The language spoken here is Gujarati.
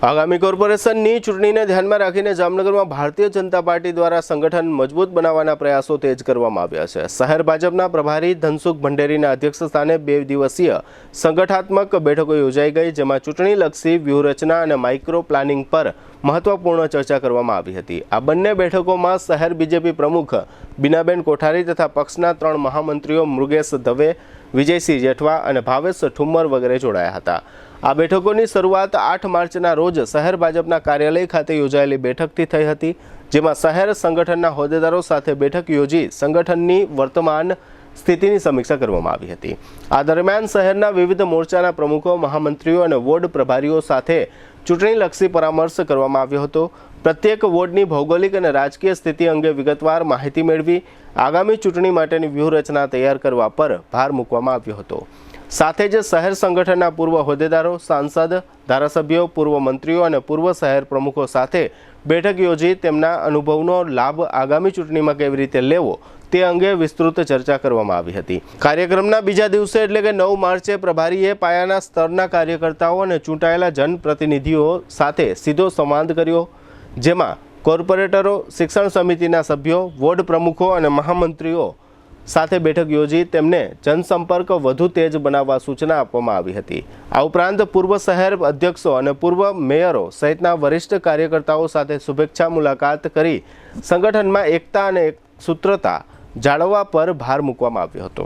આગામી કોર્પોરેશનની ચૂંટણીને ધ્યાનમાં રાખીને જામનગરમાં ભારતીય જનતા પાર્ટી દ્વારા સંગઠન મજબૂત બનાવવાના પ્રયાસો તેજ કરવામાં આવ્યા છે। શહેર ભાજપના પ્રભારી ધનસુખ ભંડેરીના અધ્યક્ષસ્થાને 2 દિવસીય સંગઠનાત્મક બેઠકો યોજાઈ ગઈ, જેમાં ચૂંટણીલક્ષી વ્યૂહરચના અને માઇક્રો પ્લાનિંગ પર મહત્વપૂર્ણ ચર્ચા કરવામાં આવી હતી। આ બંને બેઠકોમાં શહેર બીજેપી પ્રમુખ બીનાબેન કોઠારી તથા પક્ષના 3 મહામંત્રીઓ મૃગેશ દવે, વિજયસિંહ જેઠવા અને ભાવેશ ઠુમ્મર વગેરે જોડાયા હતા। આ બેઠકોની શરૂઆત 8 માર્ચના રોજ શહેર ભાજપના કાર્યાલય ખાતે યોજાયેલી બેઠકથી થઈ હતી, જેમાં શહેર સંગઠનના હોદ્દેદારો સાથે બેઠક યોજી સંગઠનની વર્તમાન સ્થિતિની સમીક્ષા કરવામાં આવી હતી। આ દરમિયાન શહેરના વિવિધ મોરચાના પ્રમુખો, મહામંત્રીઓ અને વોર્ડ પ્રભારીઓ સાથે ચૂંટણીલક્ષી પરામર્શ કરવામાં આવ્યો હતો। પ્રત્યેક વોર્ડની ભૌગોલિક અને રાજકીય સ્થિતિ અંગે વિગતવાર માહિતી મેળવી આગામી ચૂંટણી માટેની વ્યૂહરચના તૈયાર કરવા પર ભાર મૂકવામાં આવ્યો હતો। સાથે જ શહેર સંગઠનના પૂર્વ હોદ્દેદારો, સાંસદ, ધારાસભ્યો, પૂર્વ મંત્રીઓ અને પૂર્વ શહેર પ્રમુખો સાથે બેઠક યોજી તેમના અનુભવનો લાભ આગામી ચૂંટણીમાં કેવી રીતે લેવો તે અંગે વિસ્તૃત ચર્ચા કરવામાં આવી હતી। કાર્યક્રમના બીજા દિવસે એટલે કે 9 માર્ચે પ્રભારીએ પાયાના સ્તરના કાર્યકર્તાઓ અને ચૂંટાયેલા જનપ્રતિનિધિઓ સાથે સીધો સંવાદ કર્યો, જેમાં કોર્પોરેટરો, શિક્ષણ સમિતિના સભ્યો, વોર્ડ પ્રમુખો અને મહામંત્રીઓ સાથે બેઠક યોજી તેમને જનસંપર્ક વધુ તેજ બનાવવા સૂચના આપવામાં આવી હતી। આ ઉપરાંત પૂર્વ શહેર અધ્યક્ષો અને પૂર્વ મેયરો સહિતના વરિષ્ઠ કાર્યકર્તાઓ સાથે શુભેચ્છા મુલાકાત કરી સંગઠનમાં એકતા અને સૂત્રતા જાળવવા પર ભાર મૂકવામાં આવ્યો હતો।